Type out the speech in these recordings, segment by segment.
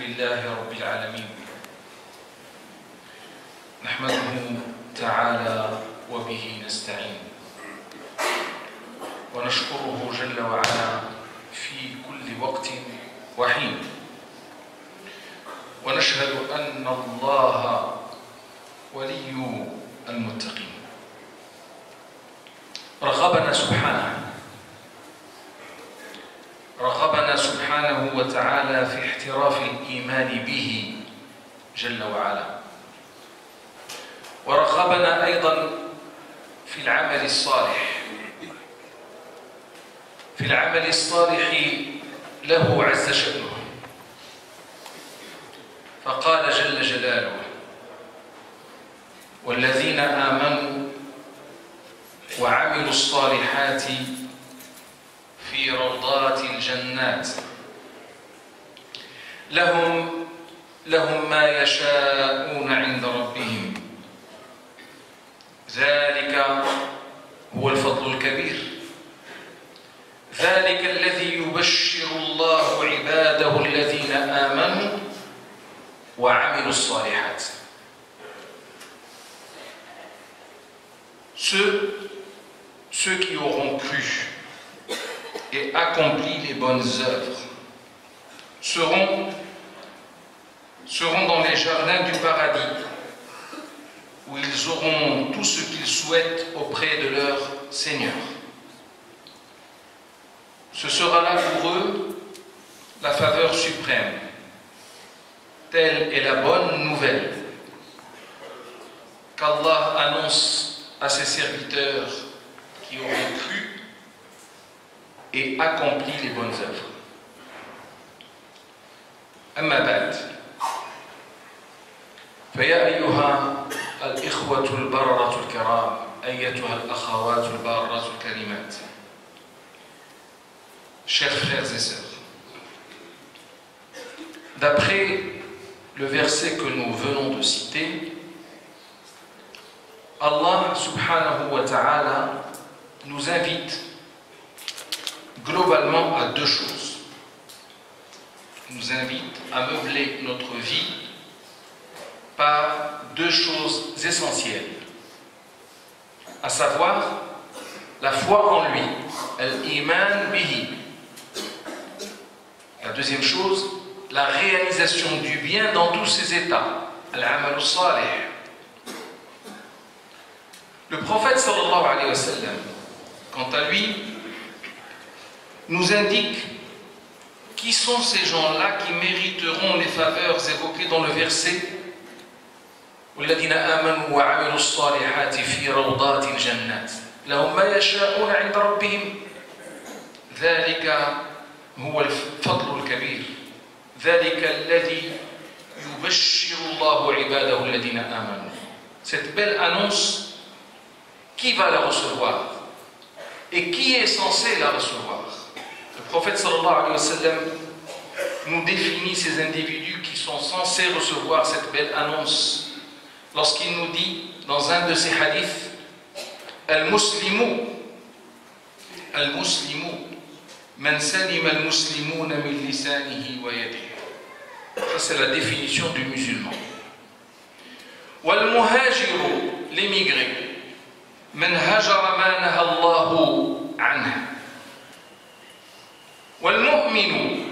لله رب العالمين نحمده تعالى وبه نستعين ونشكره جل وعلا في كل وقت وحين ونشهد أن الله ولي المتقين رغبنا سبحانه وتعالى في احتراف الإيمان به جل وعلا ورغبنا أيضا في العمل الصالح له عز شأنه فقال جل جلاله والذين آمنوا وعملوا الصالحات في روضات الجنات لهم ما يشاءون عند ربهم ذلك هو الفضل الكبير ذلك الذي يبشر الله عباده الذين آمنوا وعملوا الصالحات. Ceux qui auront cru et accompli les bonnes œuvres seront dans les jardins du paradis où ils auront tout ce qu'ils souhaitent auprès de leur Seigneur. Ce sera là pour eux la faveur suprême. Telle est la bonne nouvelle qu'Allah annonce à ses serviteurs qui auront cru et accompli les bonnes œuvres. أما بعد فيا أيها الإخوة البررة الكرام أيتها الأخوات البارات الكريمات chers frères et sœurs, d'après le verset que nous venons de citer, Allah subhanahu wa ta'ala nous invite globalement à deux choses. Il nous invite à meubler notre vie par deux choses essentielles, à savoir la foi en lui, al-iman bihi. La deuxième chose, la réalisation du bien dans tous ses états, al-amal salih. Le prophète sallallahu alayhi wa sallam, quant à lui, nous indique qui sont ces gens-là qui mériteront les faveurs évoquées dans le verset وَالَّذِينَ آمَنُوا وَعَمِلُوا الصَّالِحَاتِ فِي رَوْضَاتِ الْجَنَّاتِ لَهُمْ مَا يَشَاءُونَ عِندَ رَبِّهِمْ ذَلِكَ هو الفضل الكبير ذلك الذي يبشر الله عباده الذين آمنوا. Cette belle annonce, qui va la recevoir et qui est censé la recevoir? Le prophète sallallahu alayhi wa sallam nous définit ces individus qui sont censés recevoir cette belle annonce lorsqu'il nous dit dans un de ses hadiths Al-Muslimu Man salima al-muslimuna min lisanihi wa yadihi. Ça c'est la définition du musulman. Wal-muhajiru, l'émigré. Man hajara ma naha Allahu anhu. Wal-mu'minu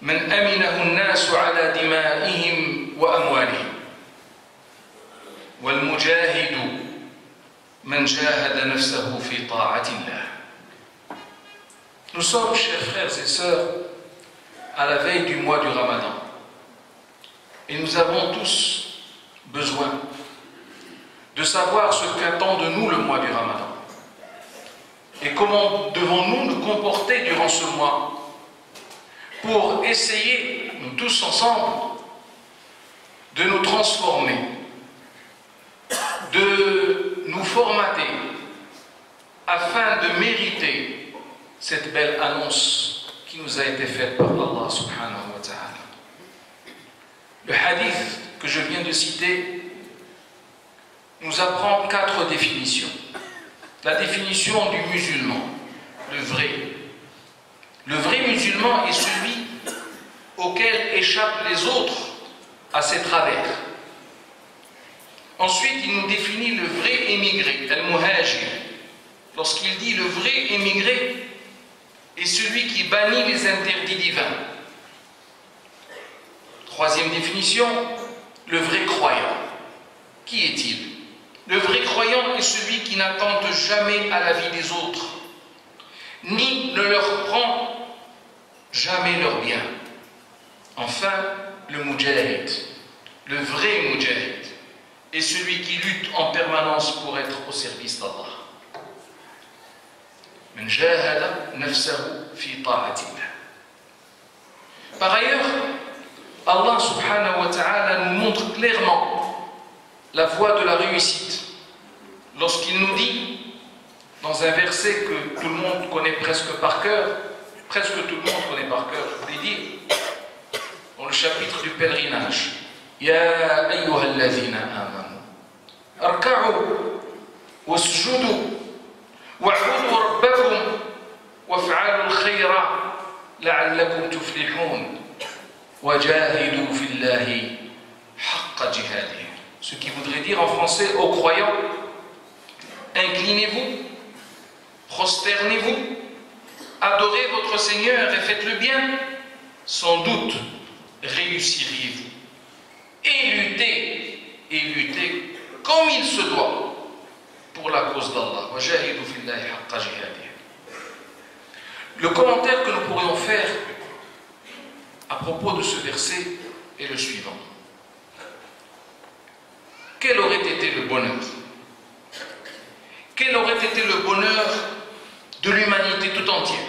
man aminahu an-nasu ala dima'ihim wa amwalihim. Wal-mujahidu man jahada nafsahu fi ta'ati Allah. Nous sommes, chers frères et sœurs, à la veille du mois du Ramadan. Et nous avons tous besoin de savoir ce qu'attend de nous le mois du Ramadan. Et comment devons-nous nous comporter durant ce mois pour essayer, nous tous ensemble, de nous transformer, de nous formater afin de mériter cette belle annonce qui nous a été faite par Allah subhanahu wa ta'ala. Le hadith que je viens de citer nous apprend 4 définitions. La définition du musulman, le vrai. Le vrai musulman est celui auquel échappent les autres à ses travers. Ensuite, il nous définit le vrai émigré, al-muhajir. Lorsqu'il dit le vrai émigré est celui qui bannit les interdits divins. Troisième définition, le vrai croyant. Qui est-il? Le vrai croyant est celui qui n'attente jamais à la vie des autres, ni ne leur prend jamais leur bien. Enfin, le mujahid, le vrai mujahid, est celui qui lutte en permanence pour être au service d'Allah. Man jahada nafsahu fi ta'atillah. Par ailleurs, Allah subhanahu wa ta'ala nous montre clairement la voie de la réussite lorsqu'il nous dit, dans un verset que tout le monde connaît presque par cœur, presque tout le monde connaît par cœur, je voulais dire, dans le chapitre du pèlerinage, Ya ayyuhalladhina amanu, arka'u wasjudu wa'budu rabbakum waf'alu al-khayra la'allakum tuflihun wajahidu fillahi haqqa jihadih. Ce qui voudrait dire en français aux croyants, inclinez-vous, prosternez-vous, adorez votre Seigneur et faites le bien, sans doute réussiriez-vous. Et luttez comme il se doit pour la cause d'Allah. Le commentaire que nous pourrions faire à propos de ce verset est le suivant. Quel aurait été le bonheur? Quel aurait été le bonheur de l'humanité tout entière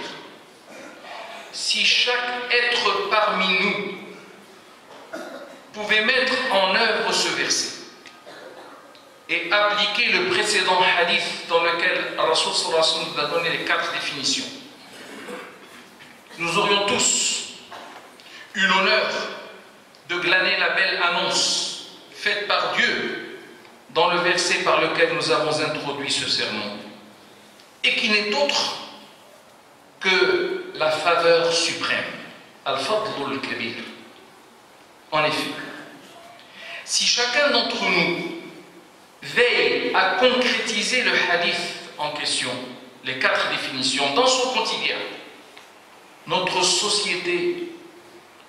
si chaque être parmi nous pouvait mettre en œuvre ce verset et appliquer le précédent hadith dans lequel Rasul sallallahu alayhi wa sallam nous a donné les 4 définitions. Nous aurions tous eu l'honneur de glaner la belle annonce faite par Dieu dans le verset par lequel nous avons introduit ce sermon, et qui n'est autre que la faveur suprême, al-fadlul kabir. En effet, si chacun d'entre nous veille à concrétiser le hadith en question, les 4 définitions, dans son quotidien, notre société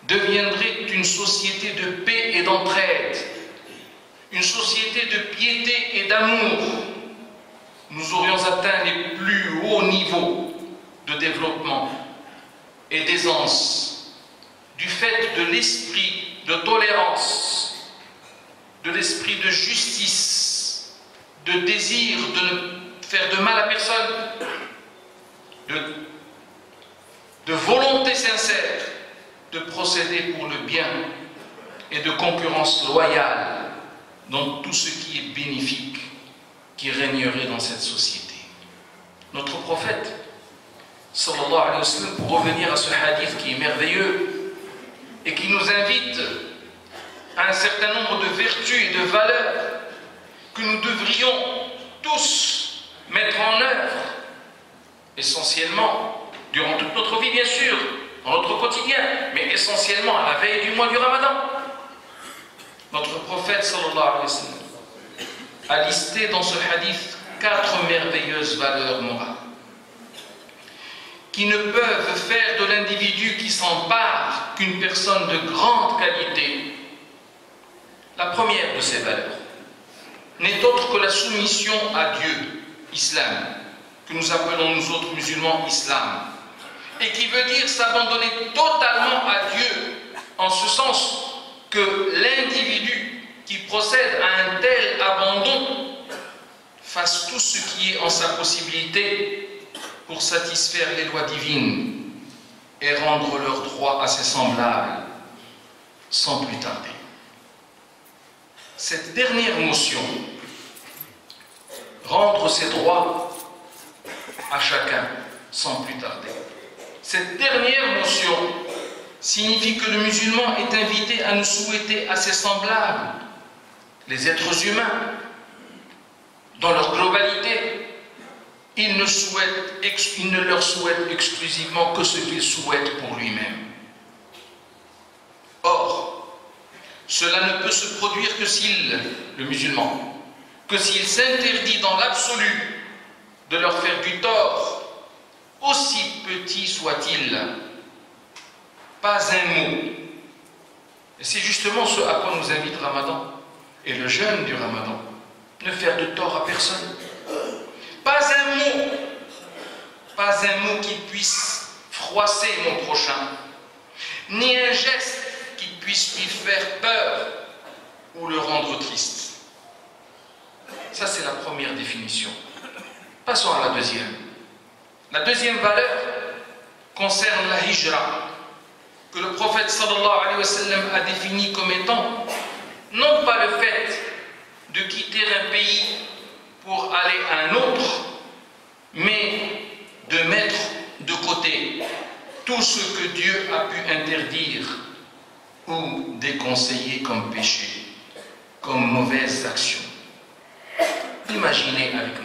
deviendrait une société de paix et d'entraide, une société de piété et d'amour. Nous aurions atteint les plus hauts niveaux de développement et d'aisance du fait de l'esprit de tolérance, de l'esprit de justice, de désir de ne faire de mal à personne, de volonté sincère de procéder pour le bien et de concurrence loyale dans tout ce qui est bénéfique qui régnerait dans cette société. Notre prophète, sallallahu alayhi wa sallam, pour revenir à ce hadith qui est merveilleux et qui nous invite à un certain nombre de vertus et de valeurs que nous devrions tous mettre en œuvre, essentiellement, durant toute notre vie bien sûr, dans notre quotidien, mais essentiellement à la veille du mois du Ramadan. Notre prophète sallallahu alayhi wa sallam a listé dans ce hadith 4 merveilleuses valeurs morales qui ne peuvent faire de l'individu qui s'empare qu'une personne de grande qualité. La première de ces valeurs n'est autre que la soumission à Dieu, islam, que nous appelons nous autres musulmans islam, et qui veut dire s'abandonner totalement à Dieu, en ce sens que l'individu qui procède à un tel abandon fasse tout ce qui est en sa possibilité pour satisfaire les lois divines et rendre leurs droits à ses semblables sans plus tarder. Cette dernière notion, rendre ses droits à chacun sans plus tarder, cette dernière notion signifie que le musulman est invité à nous souhaiter à ses semblables, les êtres humains, dans leur globalité, il ne leur souhaite exclusivement que ce qu'il souhaite pour lui-même. Or, cela ne peut se produire que s'il, le musulman, que s'il s'interdit dans l'absolu de leur faire du tort, aussi petit soit-il, pas un mot. Et c'est justement ce à quoi nous invite Ramadan et le jeûne du Ramadan. Ne faire de tort à personne. Pas un mot qui puisse froisser mon prochain, ni un geste qui puisse lui faire peur ou le rendre triste. Ça, c'est la première définition. Passons à la deuxième. La deuxième valeur concerne la hijra, que le prophète sallallahu alayhi wa sallam a défini comme étant non pas le fait de quitter un pays pour aller à un autre, mais de mettre de côté tout ce que Dieu a pu interdire ou déconseiller comme péché, comme mauvaise action. Imaginez avec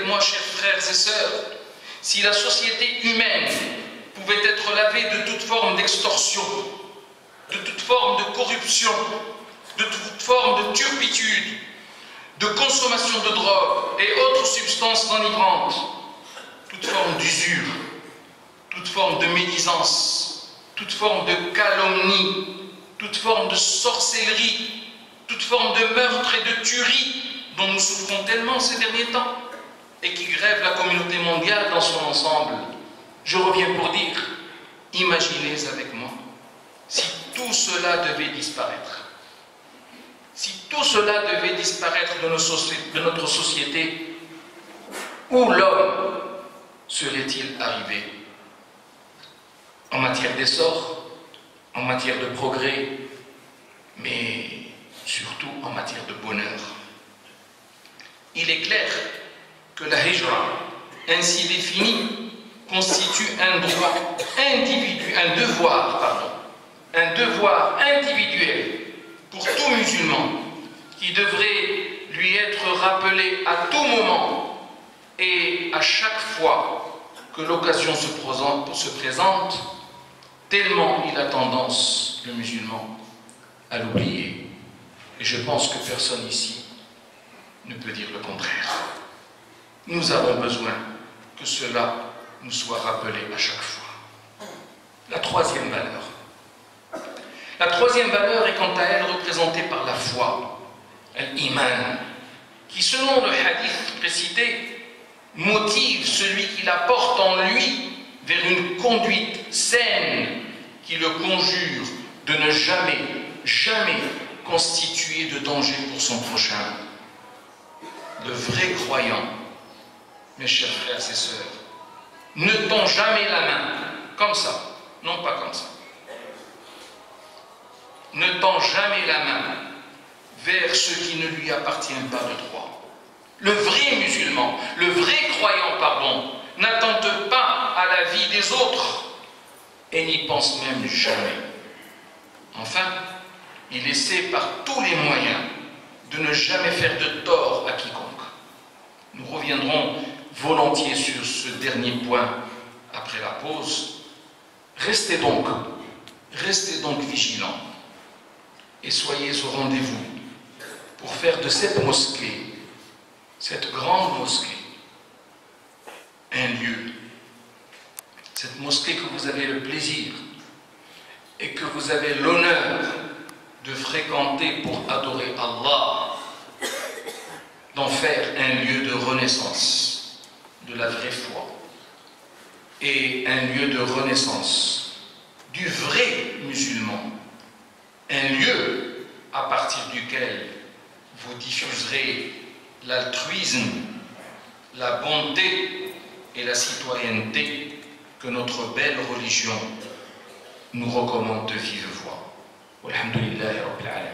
moi, chers frères et sœurs, si la société humaine pouvait être lavée de toute forme d'extorsion, de toute forme de corruption, de toute forme de turpitude, de consommation de drogue et autres substances enivrantes, toute forme d'usure, toute forme de médisance, toute forme de calomnie, toute forme de sorcellerie, toute forme de meurtre et de tuerie dont nous souffrons tellement ces derniers temps et qui grève la communauté mondiale dans son ensemble. Je reviens pour dire, imaginez avec moi, si tout cela devait disparaître. Si tout cela devait disparaître de notre société, où l'homme serait-il arrivé? En matière d'essor, en matière de progrès, mais surtout en matière de bonheur. Il est clair que la hijra, ainsi définie, constitue un devoir individuel pour tout musulman qui devrait lui être rappelé à tout moment et à chaque fois que l'occasion se présente, tellement il a tendance, le musulman, à l'oublier. Et je pense que personne ici ne peut dire le contraire. Nous avons besoin que cela nous soit rappelé à chaque fois. La troisième valeur. La troisième valeur est quant à elle représentée par la foi, l'iman, qui selon le hadith précité, motive celui qui la porte en lui vers une conduite saine qui le conjure de ne jamais constituer de danger pour son prochain. Le vrai croyant, mes chers frères et sœurs, ne tend jamais la main comme ça, non pas comme ça. Ne tend jamais la main vers ce qui ne lui appartient pas de droit. Le vrai musulman, le vrai croyant, n'attente pas à la vie des autres et n'y pense même jamais. Enfin, il essaie par tous les moyens de ne jamais faire de tort à quiconque. Nous reviendrons volontiers sur ce dernier point après la pause. Restez donc vigilants et soyez au rendez-vous pour faire de cette mosquée, cette grande mosquée, un lieu. Cette mosquée que vous avez le plaisir et que vous avez l'honneur de fréquenter pour adorer Allah, d'en faire un lieu de renaissance de la vraie foi et un lieu de renaissance du vrai musulman, un lieu à partir duquel vous diffuserez l'altruisme, la bonté et la citoyenneté que notre belle religion nous recommande de vive voix. Walhamdulillahi Rabbil Alamin.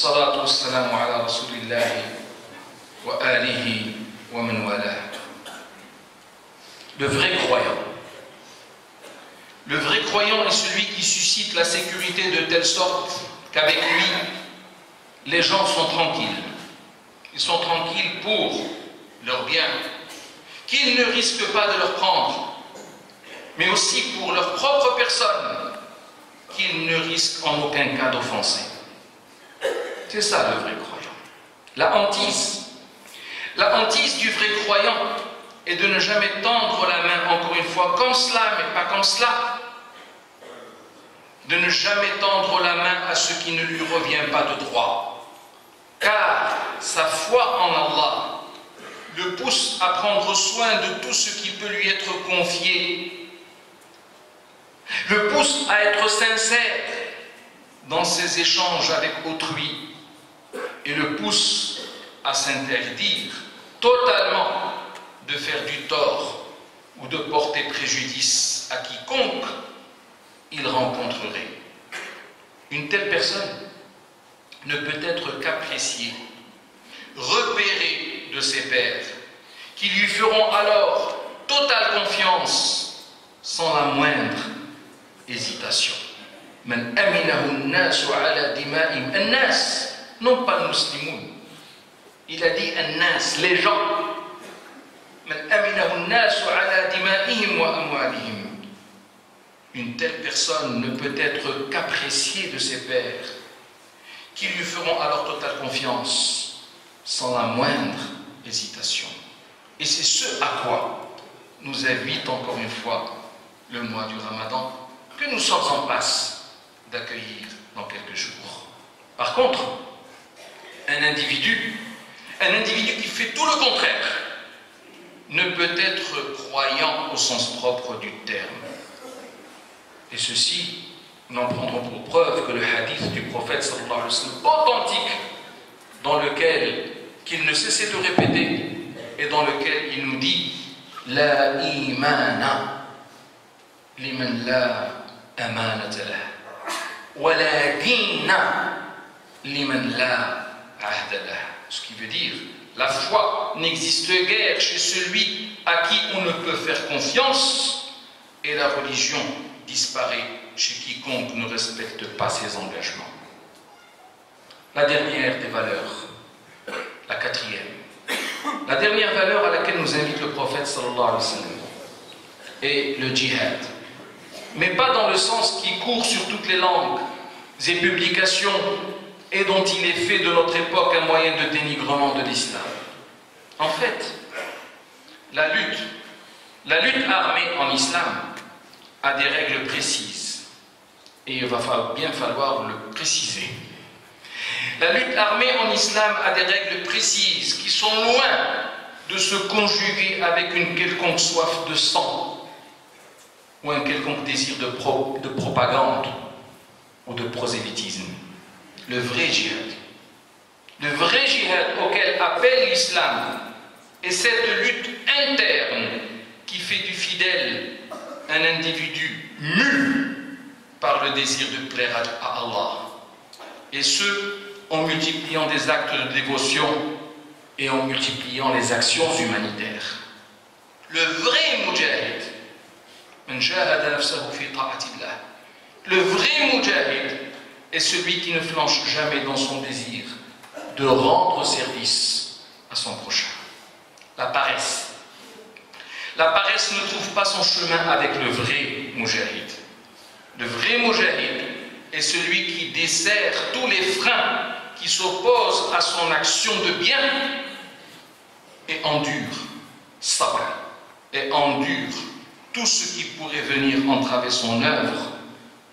والصلاة والسلام على رسول الله وآله ومن والاه. Le vrai croyant. Le vrai croyant est celui qui suscite la sécurité de telle sorte qu'avec lui, les gens sont tranquilles. Ils sont tranquilles pour leur bien, qu'ils ne risquent pas de leur prendre, mais aussi pour leur propre personne, qu'ils ne risquent en aucun cas d'offenser. C'est ça le vrai croyant. La hantise du vrai croyant est de ne jamais tendre la main, encore une fois, comme cela, mais pas comme cela. De ne jamais tendre la main à ce qui ne lui revient pas de droit. Car sa foi en Allah le pousse à prendre soin de tout ce qui peut lui être confié, le pousse à être sincère dans ses échanges avec autrui et le pousse à s'interdire totalement de faire du tort ou de porter préjudice à quiconque il rencontrerait. Une telle personne ne peut être qu'appréciée, repérée de ses pairs, qui lui feront alors totale confiance sans la moindre hésitation. Man aminahu an-nas ala dima'im. An-nas, non pas muslimoun. Il a dit an-nas, les gens. Man aminahu an-nas ala dima'ihim wa amwalihim. Une telle personne ne peut être qu'appréciée de ses pairs, qui lui feront alors totale confiance, sans la moindre hésitation. Et c'est ce à quoi nous invite encore une fois le mois du Ramadan, que nous sommes en passe d'accueillir dans quelques jours. Par contre, un individu qui fait tout le contraire, ne peut être croyant au sens propre du terme. Et ceci, nous en prendrons pour preuve que le hadith du prophète sallallahu alayhi wa sallam, authentique, dans lequel qu'il ne cessait de répéter et dans lequel il nous dit la imana liman la amanata lah wa la dina liman la ahda lah. Ce qui veut dire la foi n'existe guère chez celui à qui on ne peut faire confiance, et la religion disparaît chez quiconque ne respecte pas ses engagements. La dernière des valeurs, la quatrième, la dernière valeur à laquelle nous invite le prophète sallallahu alayhi wa sallam est le djihad, mais pas dans le sens qui court sur toutes les langues et publications et dont il est fait de notre époque un moyen de dénigrement de l'islam. En fait, la lutte armée en islam a des règles précises, et il va bien falloir le préciser. La lutte armée en islam a des règles précises qui sont loin de se conjuguer avec une quelconque soif de sang ou un quelconque désir de propagande ou de prosélytisme. Le vrai djihad auquel appelle l'islam est cette lutte interne qui fait du fidèle un individu mu par le désir de plaire à Allah, et ce en multipliant des actes de dévotion et en multipliant les actions humanitaires. Le vrai mujahid, le vrai mujahid est celui qui ne flanche jamais dans son désir de rendre service à son prochain. La paresse ne trouve pas son chemin avec le vrai mujahid. Le vrai mujahid est celui qui dessert tous les freins qui s'opposent à son action de bien et endure, sabr, et endure tout ce qui pourrait venir entraver son œuvre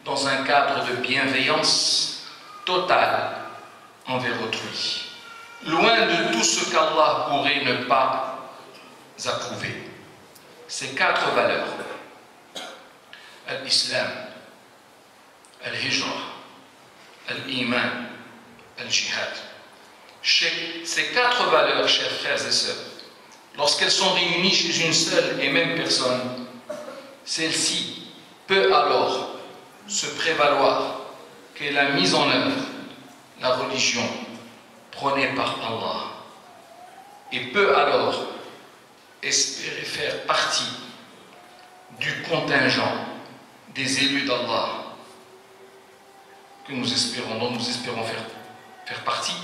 dans un cadre de bienveillance totale envers autrui, loin de tout ce qu'Allah pourrait ne pas approuver. Ces quatre valeurs, l'islam, al-hijra, al-iman, al-jihad. Ces quatre valeurs, chers frères et sœurs, lorsqu'elles sont réunies chez une seule et même personne, celle-ci peut alors se prévaloir qu'elle a mise en œuvre la religion prônée par Allah et peut alors espérer faire partie du contingent des élus d'Allah que dont nous espérons faire partie,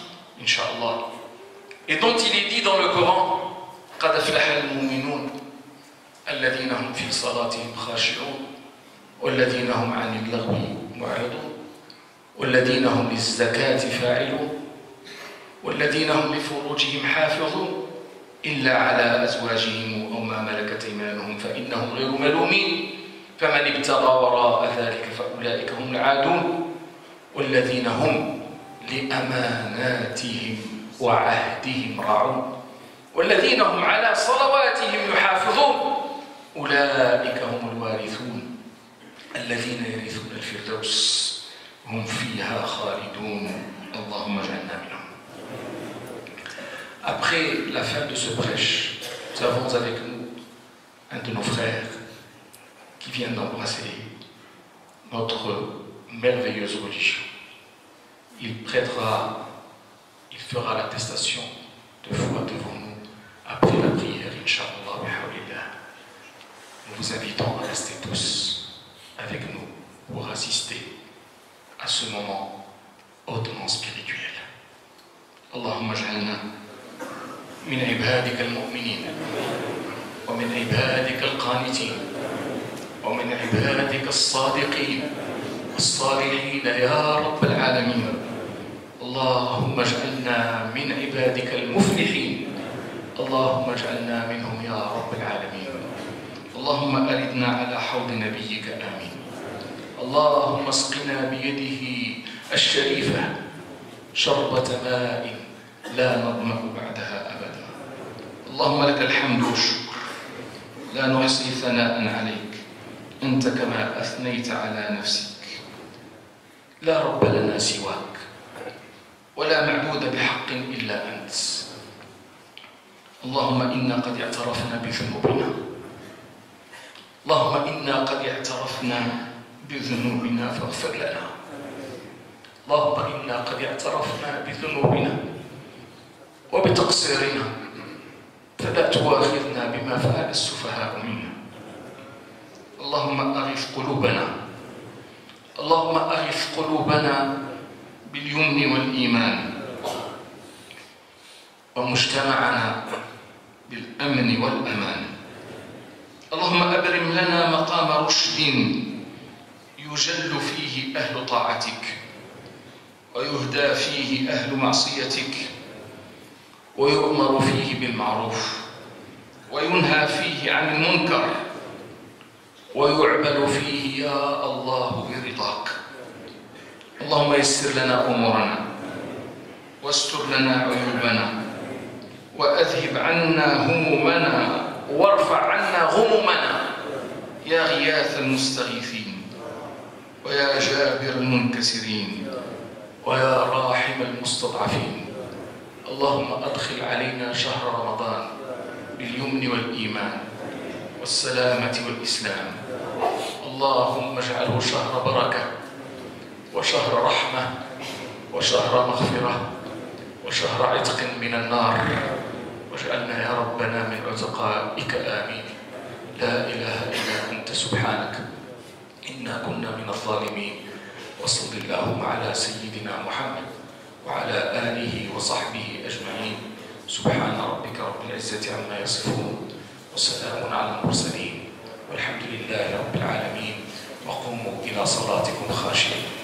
Inch'Allah, et dont il est dit dans le Coran قَدْ أَفْلَحَ الْمُؤْمِنُونَ الَّذِينَ هُمْ فِي صَلَاتِهِمْ خَاشِعُونَ وَالَّذِينَ هُمْ عَنِ اللَّغْوِ مُعْرِضُونَ والذين هم للزكاة فاعلون والذين هم لفروجهم حافظون إلا على أزواجهم أو ما ملكت أيمانهم فإنهم غير ملومين فمن ابتغى وراء ذلك فأولئك هم العادون والذين هم لأماناتهم وعهدهم راعون والذين هم على صلواتهم يحافظون أولئك هم الوارثون الذين يرثون الفردوس هم فيها خالدون اللهم اجعلنا منهم. Après la fin de ce prêche, nous avons avec nous un de nos frères qui vient d'embrasser notre merveilleuse religion. Il fera l'attestation de foi devant nous après la prière, Inch'Allah. Nous vous invitons à rester tous avec nous pour assister à ce moment hautement spirituel. Allahumma ij'alna min ibadika al-mu'minin wa min ibadika al-qanitin wa min ibadika as-sadiqin was-salihin ya rabb al-alamin. Allahumma ij'alna min ibadika al-muflihin. Allahumma ij'alna minhum ya rabb al-alamin. Allahumma aridna ala hawd nabiyyika amin. اللهم اسقنا بيده الشريفة شربة ماء لا نظمأ بعدها أبدا. اللهم لك الحمد والشكر لا نحصي ثناء عليك أنت كما أثنيت على نفسك. لا رب لنا سواك ولا معبود بحق إلا أنت. اللهم إنا قد اعترفنا بذنوبنا. اللهم إنا قد اعترفنا بذنوبنا فاغفر لنا. اللهم إنا قد اعترفنا بذنوبنا وبتقصيرنا فلا تؤاخذنا بما فعل السفهاء منا. اللهم أغث قلوبنا. اللهم أغث قلوبنا باليمن والإيمان ومجتمعنا بالأمن والأمان. اللهم أبرم لنا مقام رشد يجل فيه أهل طاعتك ويهدى فيه أهل معصيتك ويؤمر فيه بالمعروف وينهى فيه عن المنكر ويعمل فيه يا الله برضاك. اللهم يسر لنا أمورنا واستر لنا عيوبنا وأذهب عنا همومنا وارفع عنا غمومنا يا غياث المستغيثين ويا جابر المنكسرين ويا راحم المستضعفين. اللهم أدخل علينا شهر رمضان باليمن والإيمان والسلامة والإسلام. اللهم اجعله شهر بركة وشهر رحمة وشهر مغفرة وشهر عتق من النار. واجعلنا يا ربنا من عتقائك آمين. لا إله إلا أنت سبحانك إنا كنا من الظالمين. وصل اللهم على سيدنا محمد وعلى آله وصحبه أجمعين. سبحان ربك رب العزة عما يصفون وسلام على المرسلين والحمد لله رب العالمين. وقوموا إلى صلاتكم خاشعين.